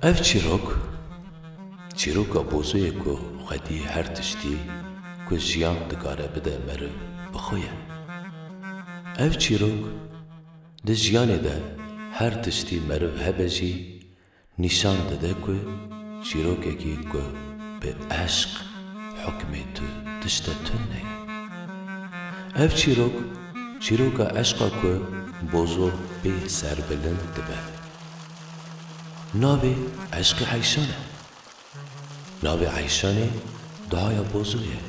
اف چیروک بوزوی کو خدی هر تشتی کو جیان دگاره بده مرو بخویه. اف چیروک ده جیانه ده هر تشتی مرو هبجی نشان داده که چیروک اکی که به عشق حکمه تو تشت تنه. اف چیروک عشقا که بوزو به سر بلند دبه. ناوی عشق عیشانه. ناوی عیشانه دعای بوزویه.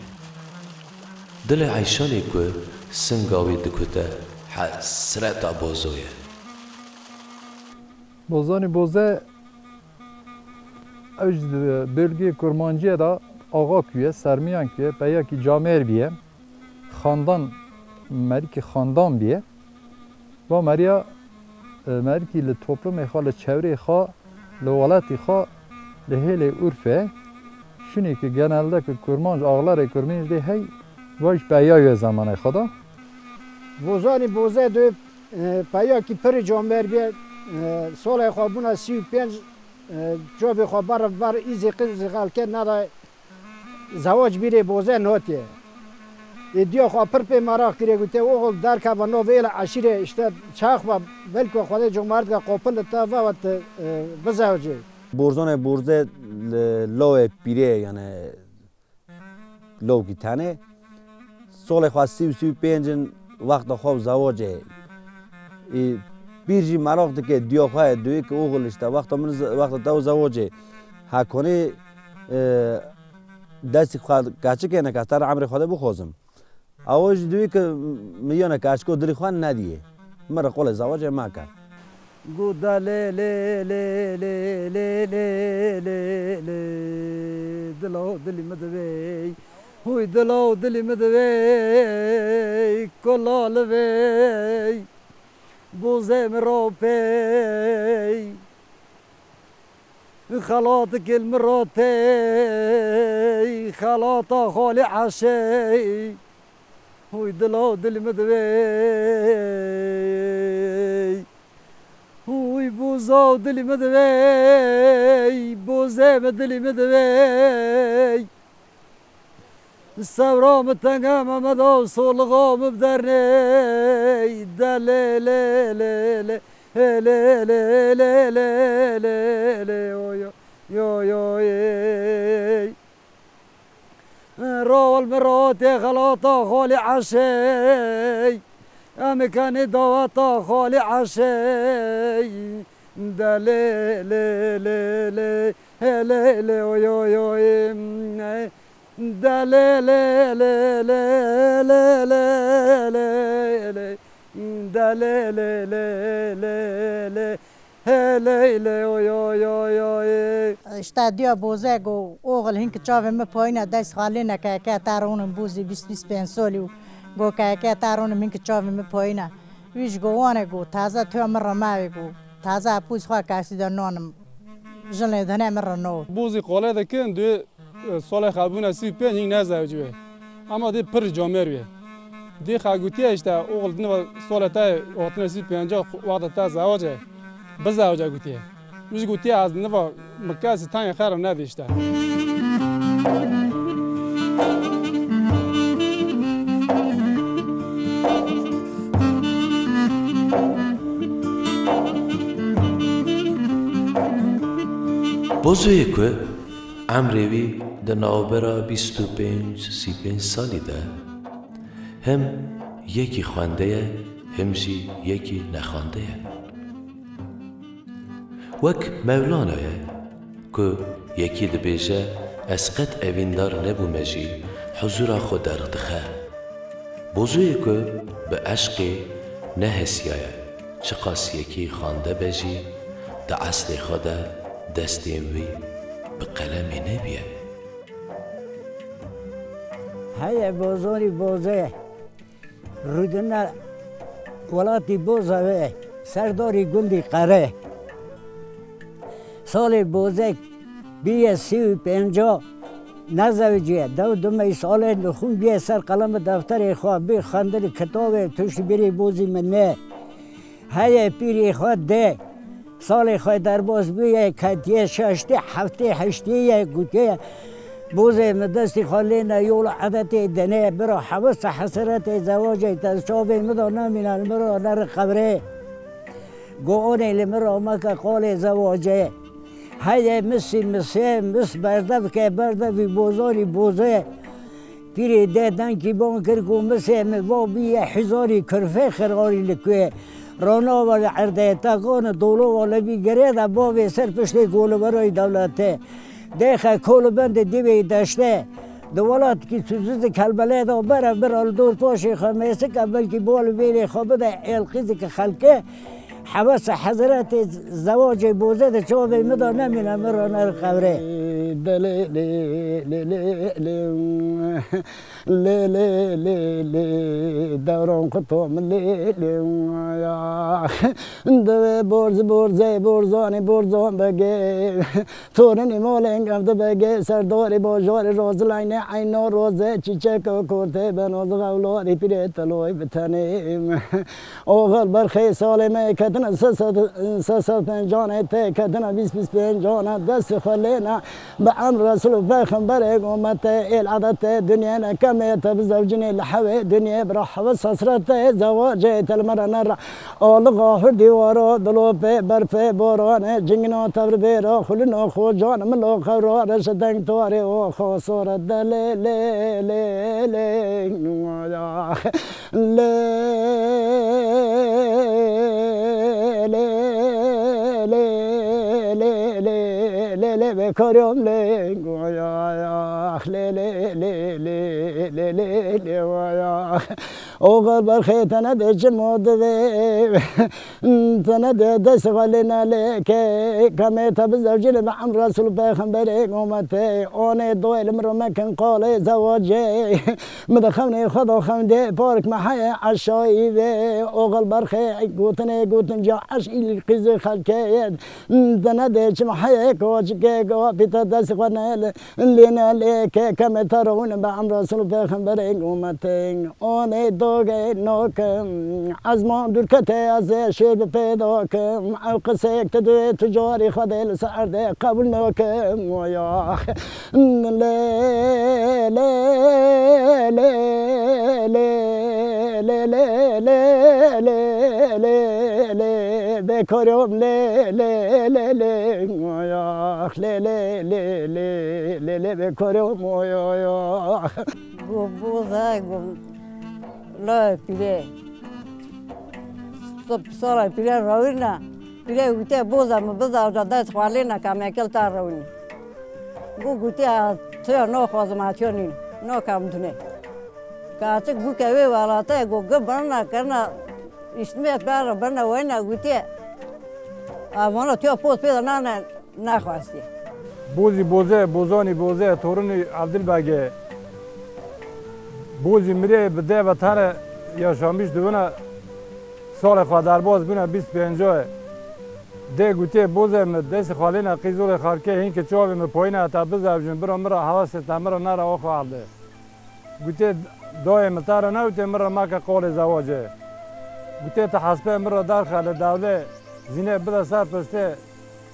دل عیشانه که سنگاوی دکته حسرت بوزویه. بوزانی بوزه اوج bölge kurmancıya da ağa küye, sermiyan küye, belki camer biye, xandan, merki xandan biye. Ve Maria merki le toplum ekha, le çevre ekha, le valet ekha, le hele urfe, şunu ki genelde ki kurmancı ağlar kurmancı de hey, vaş beyaya zaman ekha da. Bozani boze de belki peri camer biye, sol ekha buna 35 جواب خبر بر ایزی قضی خالکه نرا زواج بیره بوزه نوتیه. ایدیا خو پر په مراخ کړي ګوته او در کا ونو ویل عشیره اشته چاخ و بلکو خدای جمعرد کا قوپل تا و بزاوجه برزان برزه لو پیره یعنی لو کی تنه سال خو 35 وقت خو زواجه بیرجی مراخ که دیاخواه دوی که اوغلشته وقت دو زواجه هکنه دستی خواهد کچه که نکستر عمر خواهده بخوازم اواج دوی که میانه کچکو دلی خواه ندیه مرا قول زواجه ما کرد گودا لی لی لی لی لی لی لی لی دلو دلی مدوی هوی دلو دلی مدوی کلا لوی بوزه مروپی خلاطك المراتي خلاطة خالي عشي هوي دلو دل مدوي هوي بوزو دل مدوي بوزه مدلي مدوي السورة متنقام مدو صلغام بدرني دلي لي لي لي لي لي لي لي لي لي يو يو يي رو المرات خلاطة خالي عشي أمكاني دواتا خالي عشي دلي لي لي لي لي لي يو يو يي da le le le le le le le le da le le le le le le le yo yo yo işte diyor bozego oğul hink çavme poyna ders halina ka taronun buzi 25 soli go ka taronun hink çavme poyna viş go wane go taza tömer mawe go taza pus kha kasi da non jale dane mer no buzi qola da ken de سال خابون اسی پنج این نزوجه اما دی پر جامعه دی خاگوتی اشته اوغل دنو سال تا وقت اسی پنجا وقت تا زواجه بزواجه گوتیه میش گوتی از نو مکاس تای خرم ندیشته بوزوی که عمروی در نوبرا 25-35 سالی ده هم یکی خوانده هم جی یکی نخوانده وک مولانایه که یکی دبیجه اسقط اویندار نبومه جی حضور خود در دخه بوزوی که به عشقی نه حسیایه چقاس یکی خوانده بجی ده اصل خود دستیم وی به قلمی نبیه های بوزونی بوزه رودنا ولاتی بوزه سرداری گندی قره سال بوزه 35 نزوجیه دو می سال نخون بیه سر قلم دفتر خواه بی خاندر کتاب توش بری بوزی من نه های پیری خواه ده سال خواه در باز بیه کتیه ششته هفته هشته گوتیه بوزه مدستی خالی نیول عدت دنه برا حوث حسرت زواجه تشابه مدو نامینال مرا نر قبره گوونه لمرا مکا قول زواجه های مس بردف که بردفی بوزاری بوزه پیری دیدن کی بان کرکو مسه موا بیه حزاری کرفه خراری لکوه رانا و عرده تاقان دولو و لبی گریده بابی سر پشته گول برای دولته دیخه کول بند دیوی داشته دولت کی سوزز کلبله دا برال دور پاشی خمیسه که بلکی بول بیلی خوابه ده القیزی که خلقه حواس حضرت زواج بوزه ده چوبه مدار نمینه مرا نر قبره دوران قطوم دوه برزان بگه تورنی مالنگ افته بگه سرداری باجار رازلین عینا روزه چیچک و کرده بناز غولاری پیره تلوی بتنیم آغل برخی سالمه کتن 350 ته کتن 25 دست خلینا به امر رسول پیغمبر امت العادت دنیا نکمه تبزوجنی لحوه دنیا برحوه سسرت زواج تلمر نر آلغا هر دیوارا دلوپه برفه باران جنگنا تبر بیرا خلنا خو جان ملو خورا رشدنگ تواری و خاصور دل بکارم اوغل برخی تنده جموده تنده دست غلینا لیکه کمی تبزوجین به عمر رسول پیغمبر امته آن دویل مرمکن قال زواجه مدخونی خدا خونده پارک محای عشایی و اوغل برخی گوتن جا عشی قیز خلکه تنده چه محای کوچکه گوا پیتا دست غلینا لینا لیکه کمی ترون به عمر رسول پیغمبر امته آن دوگه ناکم از ما درکته از شب پیدا کم قصه یک تدوی تجاری خدل سرده قبول ناکم ویا بکارم بکارم ویا لا پیله سال پیله روینا پیله گوته بوزم بذار دست خوالینا کمی کل تر روینی گوته تو نو خوازم آتیونی نو کم دونه کاته گو کوی والاته گو برنا کرنا اسمیت برنا وینا گوته آمانا تو پوست پیدا نه خواستی بوزانی بوزه تورنی عبدالباگه بوزی میره به ده وطن یا شامیش دوونه سال خواه در باز بینه 25 ده گوته بوزه دست خالینه قیزول خارکه هین که چوبه می پایینه تا بزوجن برا مرا حواست مرا نره آخو عرده گوته دای متاره نوته مرا مکه قول زواجه گوته تا حسبه مرا درخل دوله زینه بده سر پسته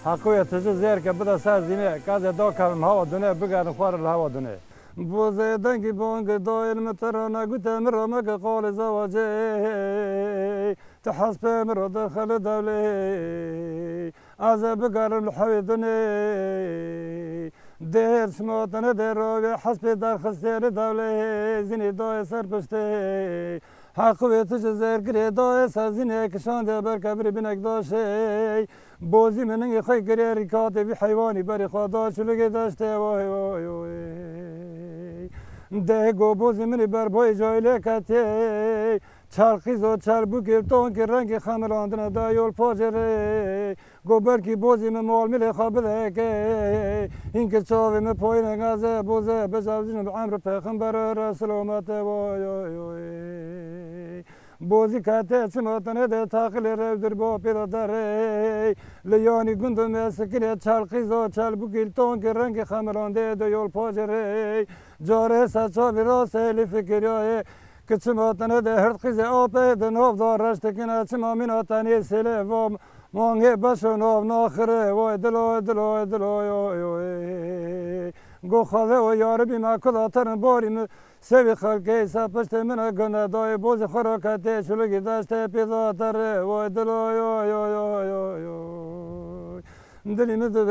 حقوی تجه زیر که بده سر زینه که از دا کلم هوا دونه بگرن خوار الهوا دونه بوزه دنگی بانگ دایل مترانه گوته مرامه که قال زواجه تحسب مرا داخل دوله از بگرم لحوی دنی دیر شماتن در روی حسب در خستیر دوله زینی دای سر پشته حق بیت جزر گری دای سر زینی کشانده بر کبری بینک داشه بوزی مننگی خوی گری ریکاتی بی حیوانی بری خدا چلوگی داشته وای وای وای ده گو بوزی منی بر بای جایله کتی چرخیز و چربو گرتون که رنگ خمراندن دا یول پاجره گوبر کی بوزی من مال میل خوابه که این که چاوی من پایین غازه بوزه بجاوزین به عمر پیغمبر رسول امت وای بوزی کاته چماتنه ده تاخل رو در با پیدا داره لیانی گندم اسکری چرخیز و چربو گرتون که رنگ خمرانده دا یول پاجره جاره سچاوی راسه فکریای که چماتنه ده هر خیز آپه ده نوف دار رشت کنه چما میناتنی سله و مانگه بشو نوف ناخره وای دلو دلو دلو گو خاله و یاربی ما کلا ترن باریم سوی خلقه سا پشت منه گنه دای بوز خراکته شلوگی داشته پیدا تره وای دلو دلی مدوی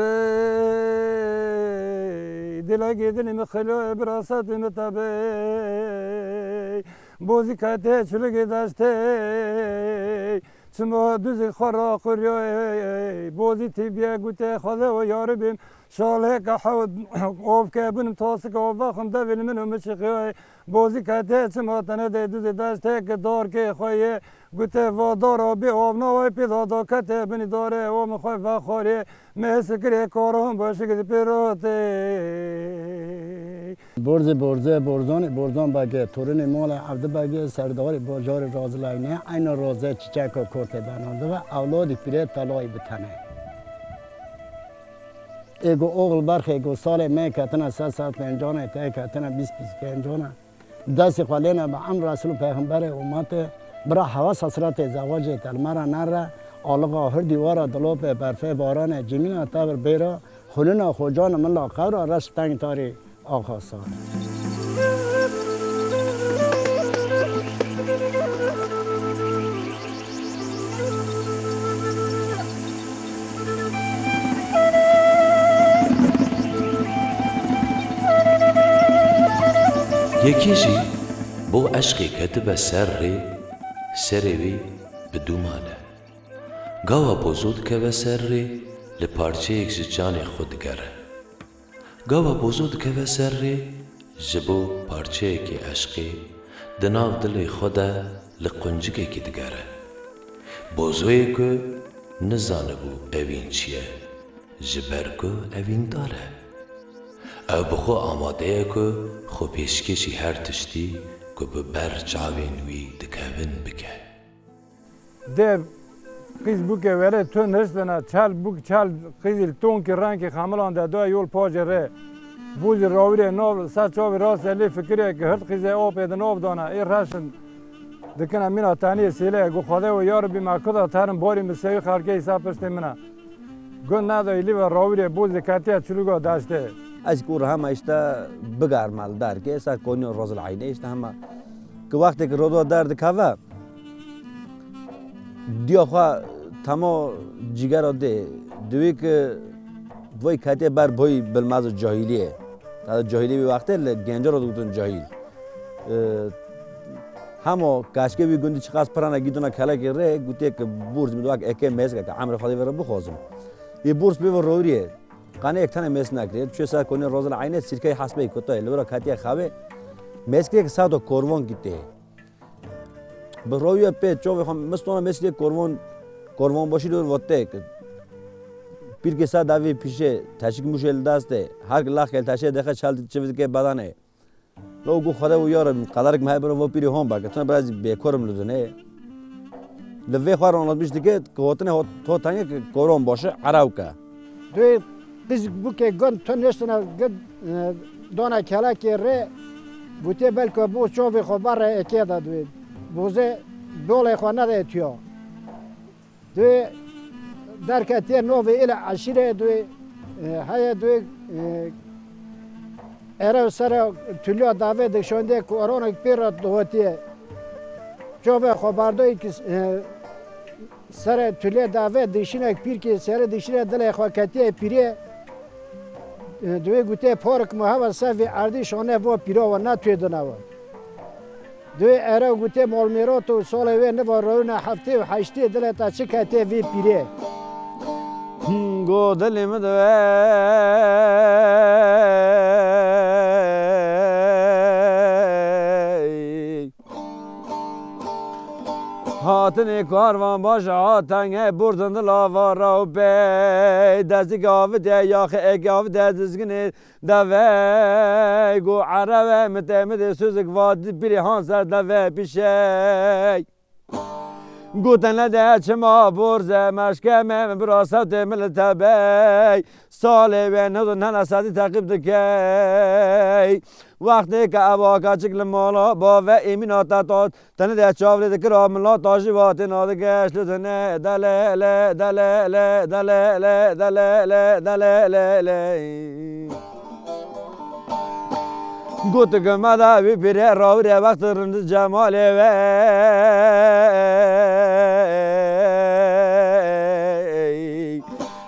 دلگی دلی مخلو براست متبی بوزی کته چلوگی داشته چما دوزی خورا خوریای بوزی تیبیه گوته خاله و یاره بیم شاله که حود اوف که بینم تاسک اوفا خم دویل منو مشقیای بوزی کته چما تنه ده دوزی داشته که دار که خویه گوته وادار آبی آب نوای پیدا دا کته بینی داره و مخوای فخوری مسکری کارم باشه که پیروته برزان بگه تورن مال عبد بگه سردار بازار رازلاینه این رازه چیچک و کرت بنانده و اولاد پیره طلای بتنه ایگو اوغل برخ ایگو سال می کتنه 350 تا کتنه 20-25 دست خالینه به امر رسول پیغمبر امت برا حواس حسرت زواج تلمره نره آلقا هر دیوارا دلوپ برفه باران جمین تابر بیرا خلونا خوجان ملا قورا رش تنگ تاری آقا سال یکی جی بو عشقی کتب سر وی بدومانه گاوا بوزود که و سر ری لپارچه یک جان خود گره گاوا بوزود که و سر ری جبو پارچه کی عشقی دناو دل خودا لقنجگه کی دگره بوزوی که نزانه بو اوین چیه جبر که اوین داره او بخو آماده که خو پیشکشی هر تشتی که ببر چاوین وی دکوین بکه ده قیز بوکه وره تو نشتنه چل بوک چل قیزل تون که رنگ خملان ده دو یول پاجره بوز راویره نو سچاوی راست لی فکریه که هر قیزه آپه ده نو دانه ای رشن دکنه مینا تانی سیله گو خدا و یار بی مکدا ترم باری مسیوی خلقه حساب پشته منه گون ندایی لی و راویره بوز کتیه چلوگا داشته از کور هم اشتا بگار مال دار که ایسا کونی روز العینه اشتا هم که وقتی که رودو درد کوا دیا خواه تمام جگر ده دوی که وی کتی بر بای بالماز جاهلیه تا جاهلی به وقته گنجا رو دوتون جاهل همو کاشکی بی گندی چقاس پرانا گیدونا کلا که ره گوته که بورس میدوه که اکه میز که عمر خواهی ور بخوازم یه بورس بیور رویه قانه یک تنه میز نکرد چه سر کنی روز العینه سرکه حسبه کتای لورا کاتیا خواه میز که ساعتو کوروان کیته به رویه په چوب خم مستونه مثل کوروان باشی دور وقته پیر که ساعت داوی پیشه تشک مشل دسته هر لاخ کل تشه دخه چال چوب که بدانه لوگو خدا و یار قدر که مهبر و پیری هم باگه تو براز بیکارم لودنه لوی خواران لازم بیشتر که هاتنه تو تانیه که کوروان باشه عراوکه دوی biz bu ke gon ton nestana gad dona kala ke re bute belko bu çove xobare ekeda doy boze dole xona da etiyor doy derkete nove ila ashire doy haya doy اره سر تولیا داوه دشونده که آرانک پیرات دواتیه جوه خبردایی که سر تولیا داوه دشینک پیر که سر دشینه دل خواکتیه پیریه دوی گوته پارک محو سوی اردی شانه و پیرا و نتوی دنوا دوی اره گوته مالمیرات و سال وی نوا رونه هفته و هشته دل تا چه کته وی پیریه گو دلیم دوی هاتنی کاروان باش هاتنگه بردن لاوا را بی دستی گاوه ده یاخه اگاوه ده دزگنی دوی گو عربه متعمد سوزک وادی بیری هانسر دوی پیشه گوتن ده چما برزه مشکمه براسه تمل تبی ساله و ندو ننسادی تقیب دکی وقتی که اباکا چکل مالا با و ایمین آتاتات تنه ده چاولی دکر آملا تاشی واتی نادگشت لطنه دلیل دلیل دلیل دلیل دلیل گوت که مدوی پیره راوری وقت رند جمالی و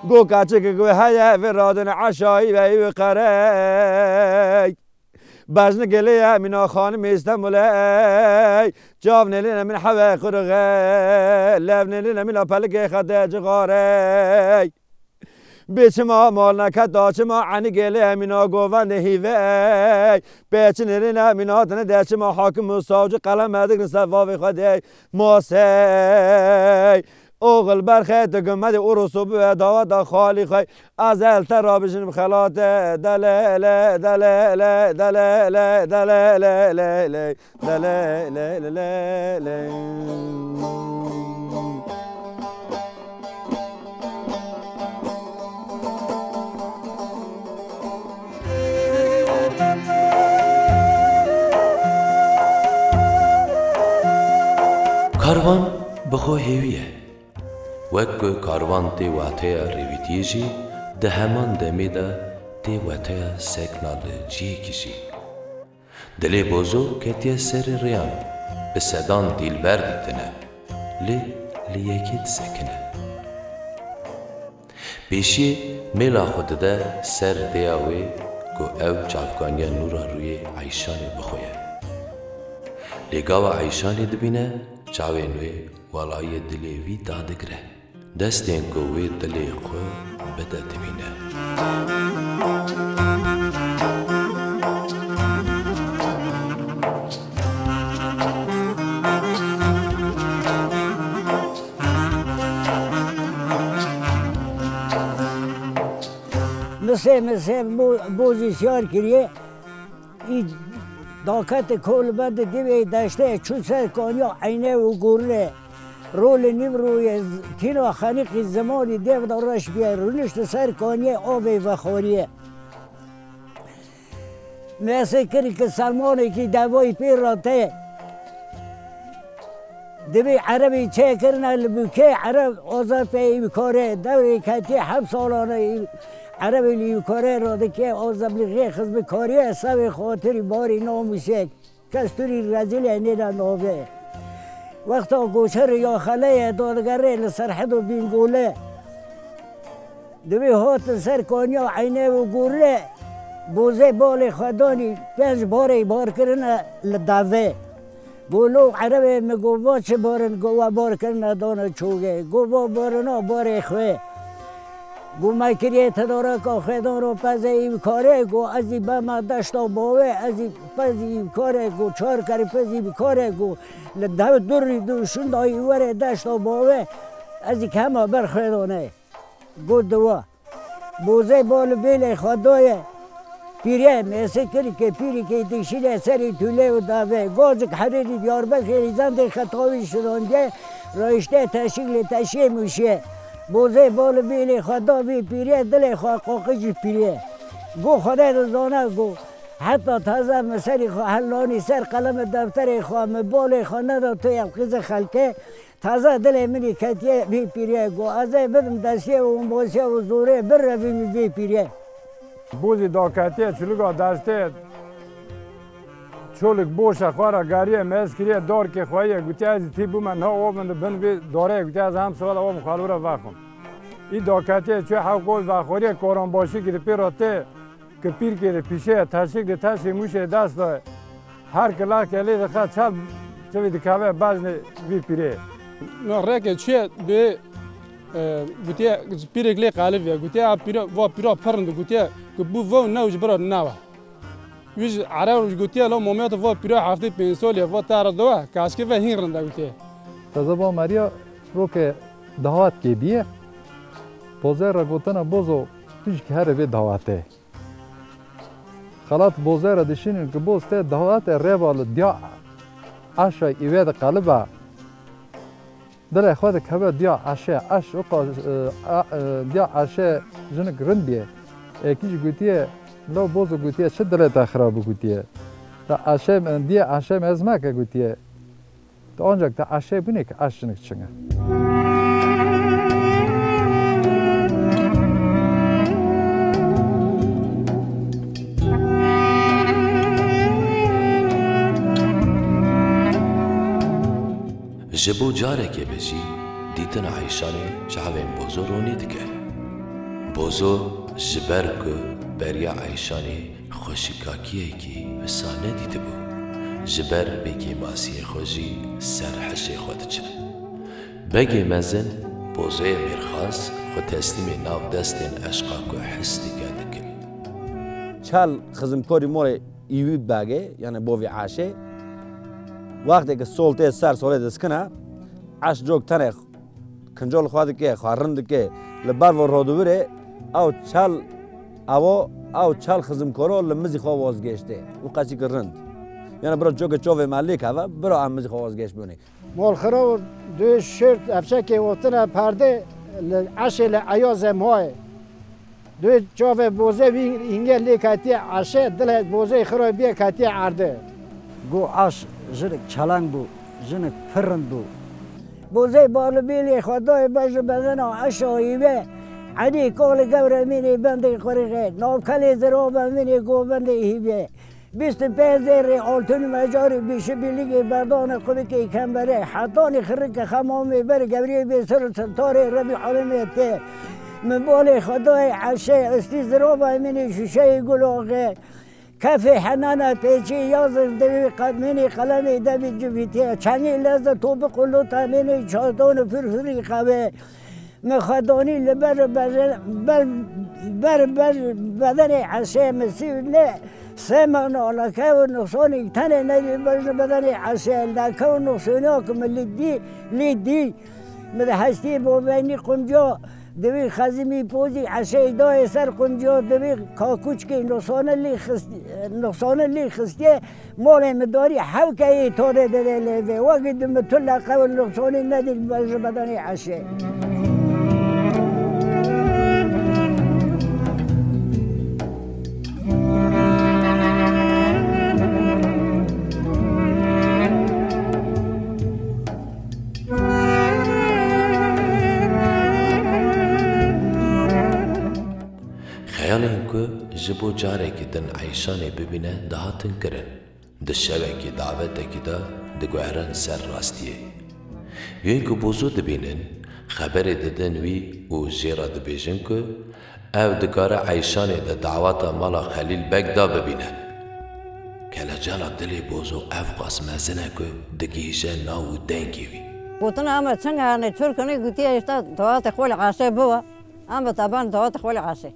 گو کچه که گوی هیه و رادن عشایی و ایوی قره بجن گلیه مینا خانم استنبوله جاو نلینه من حوه قرغه لب نلینه من پلگه خده جغاره بیچما مال نکد داچما عنی گلیه مینا گووند هیوه بیچ نلینه مینا تنه دچما حاکم و ساوج قلم ادک نصفاوی خده ماسه اوغل برخه دگمد او رسوب و داوت خالی خواهی از التر بشنم خلات دلیل دلیل دلیل دلیل دلیل کاروان بخو هیویه وک کاروان تی واتیا ریویتیجی ده همان دمی ده تی واتیا سکنال جی کشی دلی بوزو کتیه سر ریان به صدان دیل بردی تنه لی یکیت سکنه بیشی میلا خود ده سر دیاوی گو او چافکانیا نورا روی عیشانی بخویه لگاو عیشانی دبینه چاوین وی والای دلی وی دادگره دستین کو وی دلی خو بده دبینه مثل بوزیسیار کریه ای داکت کل بند دیوی داشته چون سر کانیا عینه و گوره رول نیم روی تینا خانیقی زمانی دیو دارش بیه رونشت سر کانیه آبی و خوریه مثل کری که سلمانی که دوای پیر راته دیوی عربی چه کرنه لبوکه عرب آزاد پی بکاره دوری کتی 7 سالانه عربی لیوکاره را دکه آزبلیغی خزم کاری سوی خاطری باری ناموسک کستوری رزیل نینا نابه وقتا گوشر یا خله دادگره لسرحد و بینگوله دوی هات سر کانیا عینه و گوله بوزه بال خدانی 5 باری بار کرنه لدوه گولو عربی مگو چه بارن گوه بار کرنه دانه چوگه گوه بارنا بار خواه گو مکریه تداره که خیدان رو پز این کاره گو ازی بما دشتا باوه ازی پز این کاره گو 4 کاری پز این کاره گو لدهو دوری دوشون دایی وره دشتا باوه ازی کما بر خیدانه گو دوا بوزه بال بیل خدای پیریه میسه کری که پیری که دیشیله سری توله و داوه گازک حریری بیار بخیری زنده خطاوی شدانده رایشته تشکل تشیه موشه بوزه بال بیل خدا وی پیریه دل خواه قاقج پیریه گو خدا دزانه گو حتی تازه مسری خواه حلانی سر قلم دفتر خواه مبال خواه ندار توی قیز خلکه تازه دل منی کتیه وی پیریه گو ازه بدم دستیه و انباسیه و زوره بر روی وی پیریه بوزی دا کتیه چلوگا دسته چولک بوش خوارا گاریه مز کریه دور که خوایه گوتی از تی بو من ها اومن بن وی دوره گوتی از هم سوال او مخالورا واخم ای داکاته چه حقوق واخوری کوران باشی که پیروته که پیر که پیشه تاشیک ده تاشی موشه دست داره هر کلا که لی دخواه چال چوی دکاوه بازن وی پیره نه رک چه به گوتی پیرک لی قالبیه گوتی پیرا و پیرا پرند گوتی که بو و نوج برا نوا ویج عراوی گوتی لو مومیت و پیرا هفته پنسولی و تار دوا کاش که وهین رنده گوتی تازه با ماریا رو که دهات که بیه بوزه را گوتنا بوزو توش که هر به دهاته خلاط بوزه را دشینن که بوز ته دهات ریوال دیا عشا ایوید قلبه دل خود که دیا عشه عش اوقا دیا عشه جنک رند بیه اکیش گوتیه لو بوزو گوتیه چه دلت خراب گوتیه تا عشه دیا عشه مزمه که گوتیه تا آنجا تا عشه بینه که عش جنک چنگه جبو جاره که بجی دیتن عیشانی چهوین بوزو رونی دکه بوزو جبر که بریا عیشانی خوشیکاکیه که وسانه دیده بو جبر بگی ماسی خوشی سرحش خود چه بگی مزن بوزوی میرخاص خود تسلیم ناو دستین اشقا که حس دیگه دکن چال خزمکاری مور ایوی باگه یعنی بوی عاشه وقتی که سولته سر سوله دسکنه عش جوک تنه کنجول خواهد که خواهرند که لبر و رادو بره او چال خزمکارو لمزی خواه وازگشته او قسی که رند یعنی برای جوک چوه محلی که برای هم مزی خواه وازگشت بونه مال خراب دو شرط افشه که وقتنا پرده عشه لعیاز ماه دو چوه بوزه اینگه لی کتی عشه دل بوزه خراب بیه کتی عرده گو عش جنک چلنگ بو جنک پرند بو بوزه بالبیلی خدای بج بدن عشاییه عدی کول گور مینی بنده خورگه ناکلی زراب مینی گو بنده هیبه 25 زیر آلتون مجاری بیش بیلیگی بردان قبی که کمبره حتانی خرک خمامی بر گوری بیسر ستاره ربی حالمیته مبال خدای عشه استی زراب مینی شوشه گلاغه کف حنانه پیچی یازر دوی منی قلمی دوی جویتی چنی لحظه تو بقلو تا منی چادان فرفری خواه مخدانی لبر بدن عشه مسیح نه سمن علکه و نقصانی تنه ندی بدن عشه لکه و نقصانی کم لیدی مده هستی بابینی قنجا دوی خزمی پوزی عشه دای سر قنجا دوی کاکوچ که نقصان لی خستیه مال مداری حوکه توره دده لیوه وقت مطلقه و نقصانی ندید بدن عشه خیال این که جبو جاره که دن عیشانه ببینه دهاتن کرن ده شوه که دعوته که ده گوهرن سر راستیه یون که بوزو دبینن خبر ددن وی و جیرا دبیجن که او دکاره عیشانه ده دعواتا مالا خلیل بگ دا ببینه کلا جالا دلی بوزو او قاس مزنه که دگیجه ناو دنگی وی بوتنا اما چنگه هنه چور کنه گوتیه اشتا دوات خوال عاشه بوا اما طبعا دوات خوال عاشه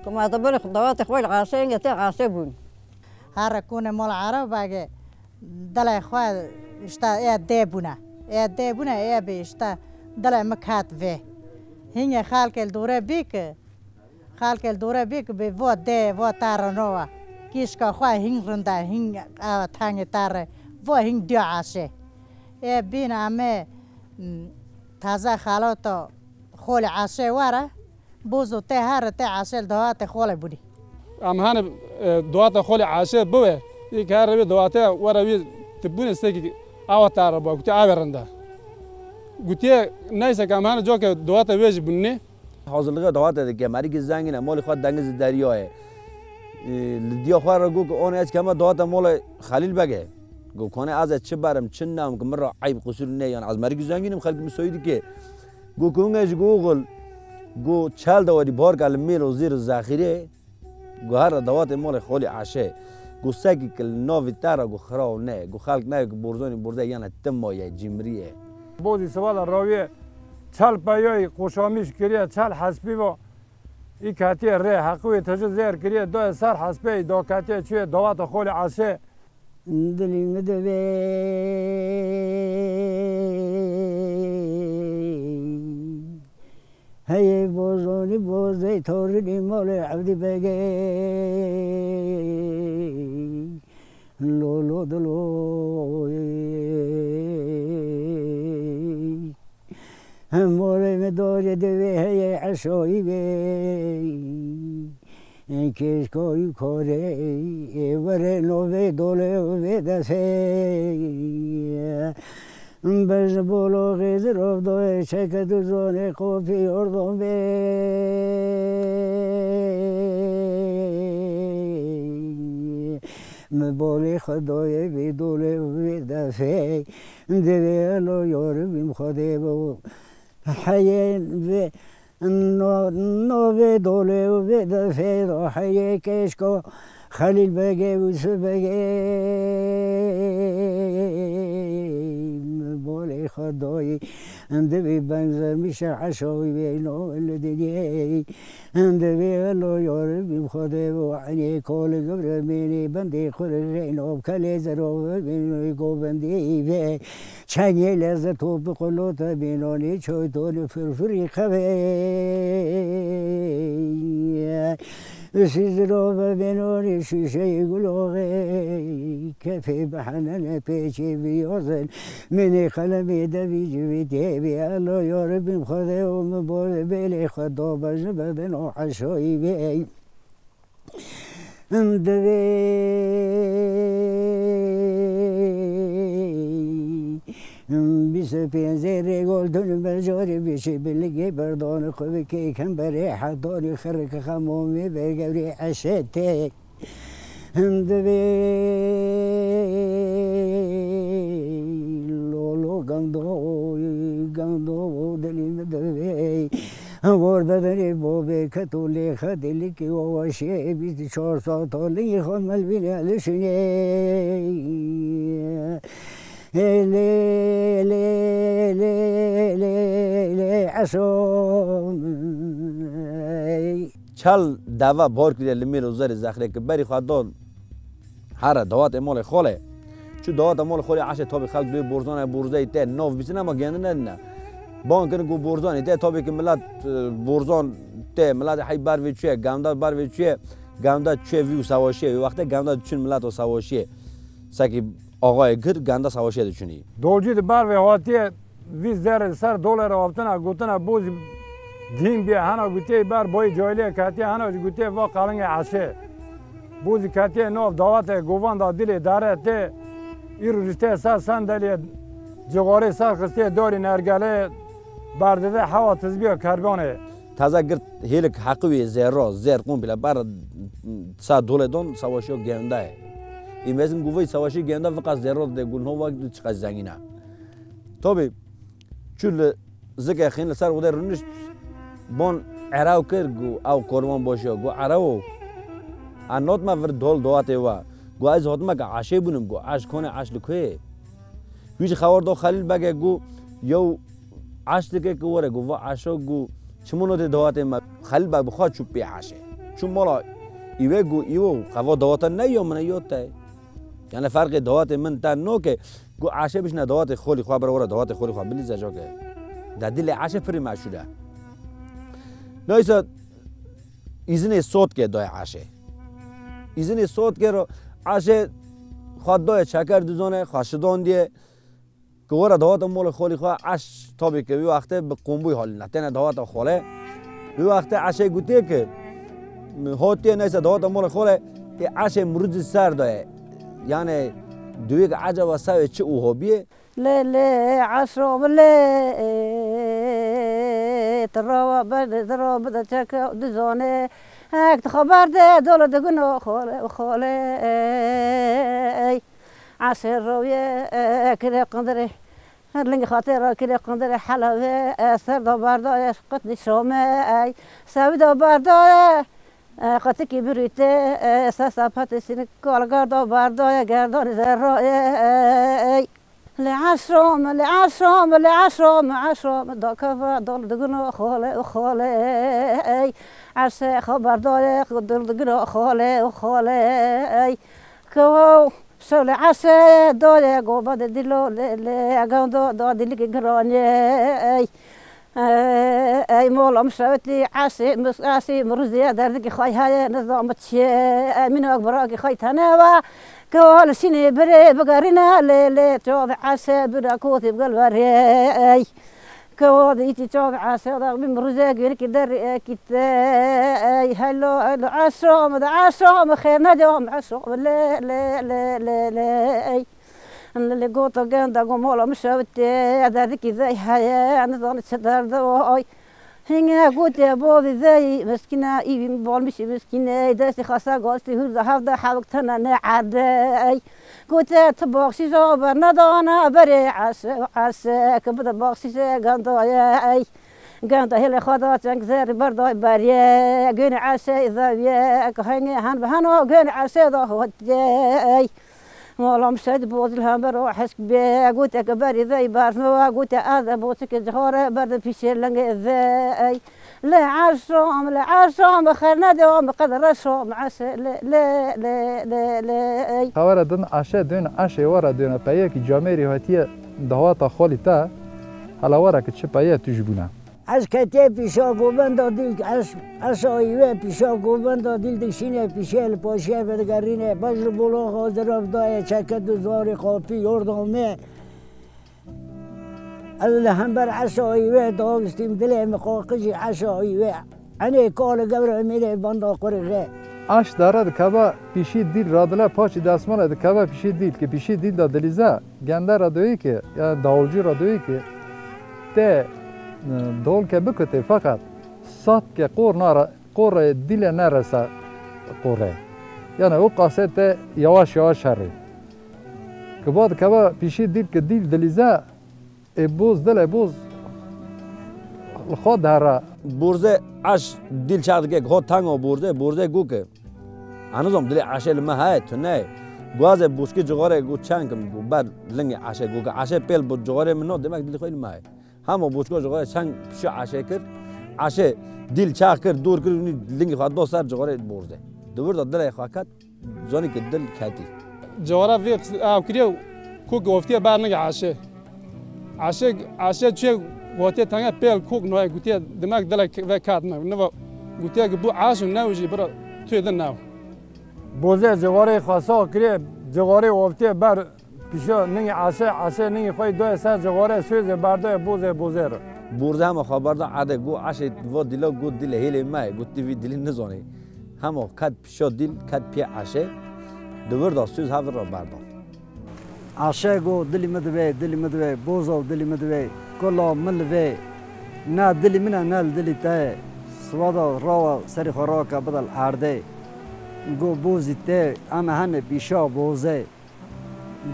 كما اعتبر خطوات اخوي عاشه انت عاشه بون هر كون مال عرب باگه دل اخوي اشتا ايه ديبونا ايه بيشتا دل مكات في هي خالك الدوره بيك بو دي و تارنوا كيش کا خوا هين رندا هين تاني تار و هين دي عاشه ايه بين امه تازه خالاتو خول عاشه وره بوزو تهار عاشه دوات خول بودي ام هان دوات خول عاشه بوه یک هر بی دوات وروی تبون استکی او تار با گوتی آورنده گوتی نیست که ام هان جو که دوات ویج بنی حاضرلقه دوات دیگه ماری که زنگینه مال خود دنگز دریاه دیا خواه را گو که آن از که همه دهات مال خلیل بگه گو کنه از چه برم چه نام که مرا عیب قصور نه یعنی از مرگ زنگینم خلق مسویدی که گو کنگش گوگل گو چال دواری بار کل میل و زیر ذخیره گو هر دوات مال خالی عشه گو سگی کل ناوی تارا گو خراو نه گو خلق نه گو برزانی برزه یعنی تمایه جمریه بودی سوال راویه چال پایای خوشامیش کریه چال حسبی و ای کاتی ره حقوی تجو زیر کریه دو سر حسبی دو کاتی چوی دوات خالی عشه دلی مدوی هی بازانی بازی تاری مال عبدی بگی لولو دلوی هم مال مداری دوی هی عشایی بی کش کوی کاری وره نوی دوله وی دسته بز بولو غیز رو دوی چک دوزانه خوفی اردم بی مبالی خدای بی دوله وی دسته دوی الو یار بیم خوده بو حیین بی نو به دوله و به دفعه راحیه کشکو خلیل بگه و سو بگه مبالی خدایی انده بی بنزه میشه عشاوی بینو الدنیه انده بی الو یار بیم خوده و عنی کال گبر بینی بندی خور رینو کلی زرو بینوی گو بندی بی چنگی لذت توب قلوت بینونی چوی دول فرفری خوی سیز رو ببینونی شیشه گلوغی کفی بحنن پیچی بیازن منی قلمی دوی جوی دیبی الو یار بیم خوده و مبال بیلی خدا بجن بدن و عشایی بی بیس پینزه گلدون برجاری بیشی بلگی بردان خوبی که کم بری حداری خرک خمومی برگوری عشته لولو گندو دلی مدوی وار بدنی بابی کتولی خدلی که واشی 24 ساعت لی خود ملبینی علشنی چل دوا بار کریه لمیل و زر زخره که بری خواهد داد هر دوات مال خاله چو دوات مال خاله عشه تابی خلق دوی برزانه برزه ته ناف بیسی نما گنده نه بان کنه گو برزانه ته تابی که ملت برزان ته ملت حی بروی چوه گمده بروی چوه گمده چوه ویو سواشیه وقتی گمده چون ملت و سواشیه سکی آقای گر گنده سواشیه دچونی دولجی بر و هاتیه ویز در سر دلار آفتنا گوتنا بوز دین بیا هنا گوتی بر بای جایلی کاتی هنا گوتی وا قالنگ عشه بوز کاتی نو دعوت گوان دا دل داره ته ایر رشته سر صندلی جواره سر خسته داری نرگله برده هوا تزبیه کربانه تازه گر هیلک حقوی زر قوم بلا بر سا دولدون سواشیو گنده این مثل گوی سواشی گنده فقط زر ده گلنو وقت چقدر زنگینه طبی چول زکه خیلی سر وده رونش بون عراو کر گو او قربان باشه گو عراو انات ما ور دول دواته و گو از هات ما که عشه بونم گو عش کنه عش لکه ویش خبر دو خلیل بگه گو یو عش دکه که وره گو و عشو گو چمونو ده دواته ما خلیل بگه بخواه چوب بی عشه چون مالا ایوه گو ایو خوا دواته نیو من یوته یعنی فرق دوات من تا نو که گو عشه بشنه دوات خولی خواه برای دوات خولی خواه بلیزه جا که در دل عشه پری معشوده نایسا ایزن صوت که دای عشه ایزن صوت که رو عشه خواد دای چکر دوزانه خاشدان دیه که ورا دوات مول خولی خواه عش تابی که بی وقته به قنبوی حالی نتینه دوات خوله بی وقته عشه گوتیه که هاتیه نایسا دوات مول خوله که عشه مروز سر دایه یعنی دوی که عجب و سوی چه اوها بیه لیلی عشراب لیلی ترى بعد ترى بدأ تك دزانه هك خبر ده دول دقنا خاله عسى الروية كده قدره هرلنج خاطر كده قدره حلوة سر دباردا قد شومه سوي دباردا قتك بريته أساسا باتسين كل قردا بردا قردان زراء لعشرم دكوا دول دقنا خاله عسى خبر دايق دول دقنا خاله كوا شو لعسى دايق وبعد دلو لعقام دا دلك جراني أي مول مشوتي عسى مرزية دردك خاي هاي نظام تشي من أكبرك خاي تناوا كوال سيني بري بقارنا لي توض عسى براكوتي بقلب ري كوال يتي توض عسى من مرزية قيرك در كتاي هلو عشرم خيرنا دوم عشرم لا اللي قوطة قندا قمولا مشاوتي دردك ذي هاي نظام تشدر دواي هنا قلت يا بوذي ذي مسكينة إيبي مبال مشي مسكينة داستي خاصة قلتي هرده حفظة حلقتنا نعدي قلت تباقسي زوبر ندانا بري عسى كبدا باقسي قنداي قندا هلي خاضات انكزاري برداي بري قيني عسى إذا بيك هني هن بهنو قيني عسى ذا هودي والله مشهد بوز الهامبر وحسك بيه قلت كباري ذي بارنوا قلت هذا بوسك الجخورة برد في شيلنج ذي لا عشرم خيرنا دوم قدر الشوم عسى لا خبر دن عشاء دون عشاء ورا دون بياك جاميري هاتيه دهوات خالي تا هلا ورا كتش بيا تجبنا از کتی پیشا گوبند دیل از آیوه پیشا گوبند دیل دشینه پیشل پاشه بدگرینه بجر بلو حاضر افدای چکت زاری خاپی یردامه از هم بر عش آیوه داغستیم دل مقاقجی عش آیوه انی کال قبر امیره بندا قرره عش دارد کبا پیشی دیل رادله پاچی دستمال ده کبا پیشی دیل که پیشی دیل دا دلیزه گنده رادویی که یا داولجی رادویی که ته دول که بکته فقط سات که قور دیل نرسه قوره یعنی او قاصد یواش هره که بعد که پیشی دیل که دیل دلیزه بوز دل بوز خود هره برزه عش دیل چاد که خود تنگ برزه گو که هنوزم دل عشه لما های تو نه گوازه بوسکی جغاره گو چنگ گو بعد لنگ عشه گو که عشه پیل بود جغاره منو دمک دل خیلی ماه همه بوسکو جغاره چنگ پیش عشه کرد عشه دیل چاق کرد دور کرد لنگ خواهد دو سر جغاره برزه دور داد دل خواهد زانی که دل کتی جغاره وی کریو کو گفتی بر نگ عشه چه گفتی تنگ پیل کوک نوای گفتی دمک دل و کات نو گفتی که بو عاشو نوجی برا توی دل نو بوزه جغاره خاصا کریه جغاره گفتی بر پیشا نگی عشه نگی خواهی دوی سر جغاره سویز برده بوزه رو برزه همه خبر دا عده گو عشه و دیلا گو دیل هیلی مای گو تیوی دیلی نزانی همه کد پیشا دیل کد پی عشه دور دا سویز هفت را برده عشه گو دلی مدوی بوزو دلی مدوی کلا ملوی نه دلی منه نه دلی تای سوادا راو سری خوراکا بدل عرده گو بوزی ته اما همه پیشا بوزه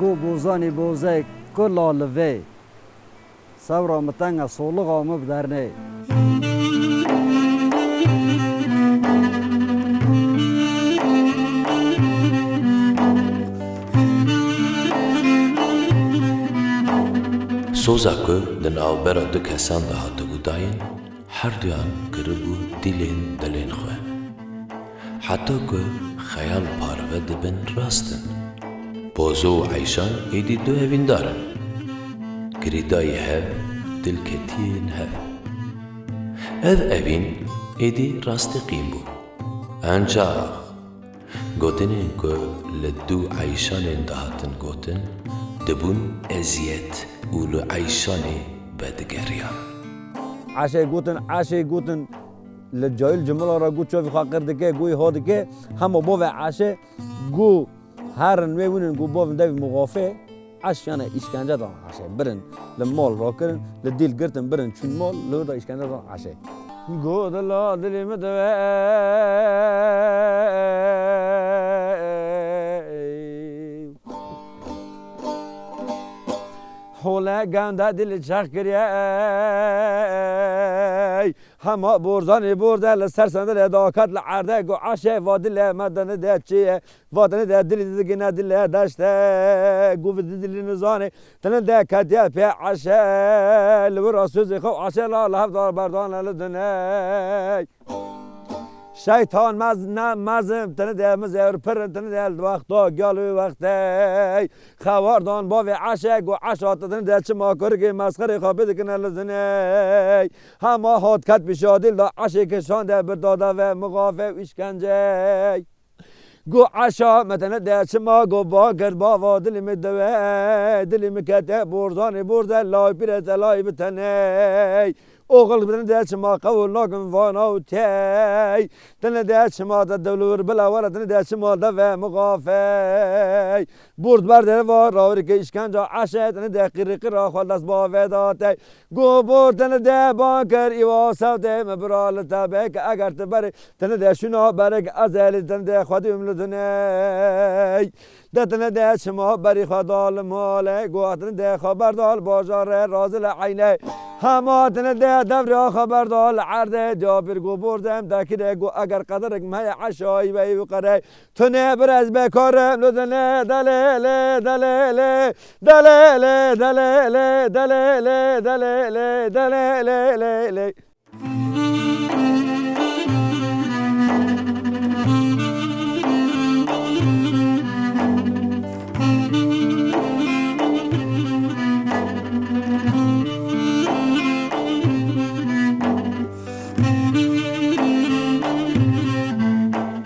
گو بوزانی بوزه کلا لوی سورا متنگ سولغا مبدرنه سوزا که دن آوبرا دو کسان ده هاتو گوداین هر دویان گربو دیلین دلین خواه حتی که خیال پاروه دبن راستن بوزو و عیشان ایدی دو هفین دارن گریدای هف دلکتین هف اوین ایدی راستی قیم بو انجا گوتنین که لدو عیشان دهاتن گوتن دبون ازیت اولو عیشانی بدگریان عشه گوتن لجایل جمله را گو چوفی خواه کرده گوی هاده که همه باوه عشه گو هرن میونن گو باوه دوی مغافه عش یعنی اشکنجه دان عشه برن لمال را کرن لدیل گرتن برن چون مال لو دا اشکنجه دان عشه گود لا دلی مدوی حوله گنده دل چخ کریه همه برزانی برده لسر سنده لداکت لعرده گو عشه و دل مدنه ده چیه و دنه ده دلی دگینه دل دشته گو دلی نزانه تنه ده کتیه پی عشه لبرا سوزی خو عشه لا لحب دار بردان لدنه شیطان مزم تنه ده مزیر پرن تنه ده وقتا گالو وقتی خواردان باوی عشه گو عشات تنه ده چه ما کرگی مسخره خوابه دکنه لزنه همه هات کت بشادیل دا عشه کشان ده برداده و مغافه و اشکنجه گو عشا متنه ده چه ما گو با کرد باوا دلی مدوه دلی مکته برزانی برده لای پیره لای بتنه اوغل بدن ده شما قول ناقم وانا وتاي تنا ده شما الدولور بلا ولا تنا ده شما دفع مغافي برد برد وار راورك اشكنجا عشه تنا ده قرا خلاص باوداتي گو برد تنا ده بانكر ايوا سوده مبرال تابك اگر تبر تنا ده شنو برك ازل تنا ده خودي املدني ده تنا ده شما بری خدال ماله گو تنا ده خبردال بازار رازل عینه همه تنا ده دور خبردال عرضه جابر گو بردم دکره گو اگر قدرک مای عشایی وی وقره تنه برز بکارم لدنه دلیله دلیله دلیله دلیله دلیله دلیله دلیله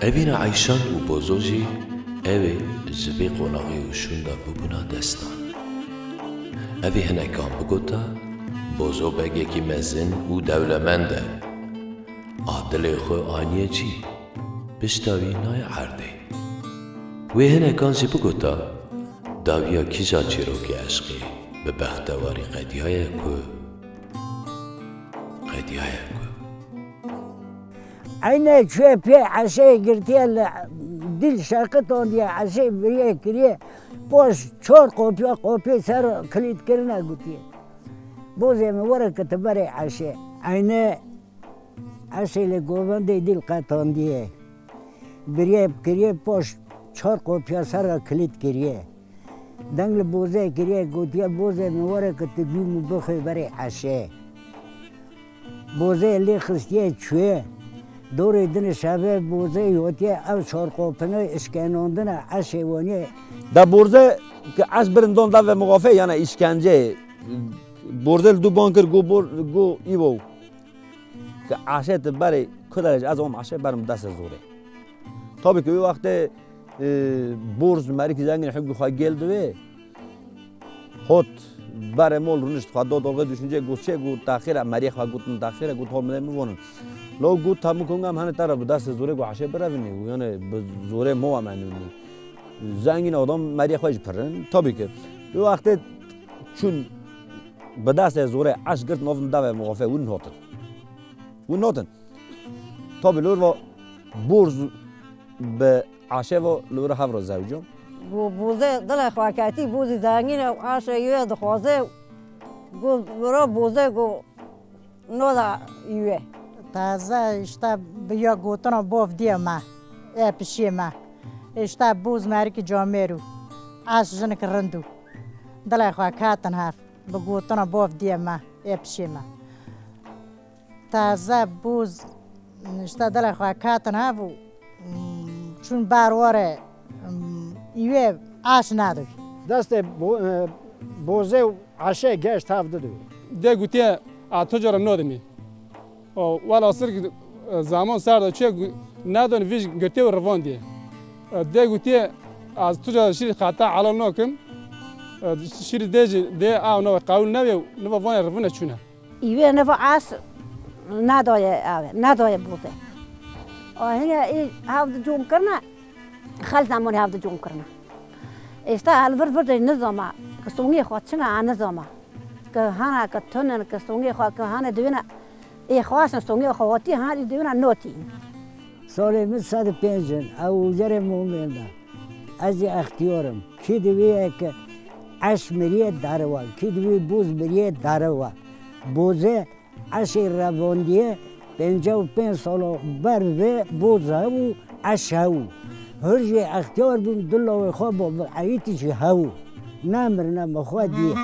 اوین عیشان و بازوجی اوی جوی قناغی و شوندا ببونا دستان اوی هنکان بگوتا بازو بگی که مزن و دولمنده عادل خو آنیه چی بشتاوی نای عرده وی هنکان جی بگوتا داویا کیجا چیروکی عشقی به بختواری قدیای کو عینه چه پی عشه گرتیه دل شرقتون دیه عشه بریه کریه باش چهار قوپی سر کلید کرنه گوتیه بوزه موره کتبره عشه عینه عشه لگوونده دل قطان دیه بریه کریه باش چهار قوپی سر کلید کریه دنگل بوزه کریه گوتیه بوزه موره کتبیم بخوی بره عشه بوزه لی خستیه چوه دوری دن شبه بوزه یوتیه او چارقوپنه اشکناندن عشوانیه دا بورزه که عش برندان دا و مغافه یعنی اشکنجه بورزه دو بانکر گو ایوو که عشه تبره کدرش از اون عشه برم دست زوره طبعا که وقت بورز مری که زنگین حق بخواه گل دوه خود برای مول رونشت خواهد دو دوشنجه گوشه گو تاخیر مری خواه گوتن تاخیر گوت هم نمیوانن لو گوت تامو کنگم هنه طرف دست زوره گو عشه برونی یعنی به زوره مو امنونی زنگین آدم مری خواهش پرن طبعا که دو وقت چون به دست زوره عش گرت نوفن دو مغافه ون نوتن طبعا لور و بورز به عشه و لور هفر زوجم بوزه دل خواکاتی بوزی زنگین عشه یه دخوازه گو برا بوزه گو نودا یه تازه اشتا بیا گوتنا باف دیه ما پیشی ما اشتا بوز ماری که جامعه عش جنک رندو دل خواکاتن هف به گوتنا باف دیه ما پیشی ما تازه بوز اشتا دل خواکاتن هف چون بارواره یه عش نداری دست بوزه و عشه گشت هفته دوی ده گوتیه تجارم ندمی ولی اصلا زمان سرده چه ندانی ویش گرتی و روان دیه ده گوتیه از تجار شیر خطا علال نکم شیر ده آو نو قاول نو وان روانه چونه ایوه نو عش نداره بوده هنگه هفته جون کرنا خال زمانی هفته جون کرنا استا الور ورد نظام کسونی خواهد چنگ آنزاما که هانا که تونن کسونی خواهد که هانا دوینا ای خواهشن سونی خواهدی هانی دوینا نوتی سال من 105 او جر مومن از اختیارم کی دویه که عش مریه داروا کی دوی بوز مریه داروا بوزه عش رواندیه 55 سال بر و بوزه و عش هاو هر جه اختیار بیم دلو خواب و عیتش هاو نمر نم خودی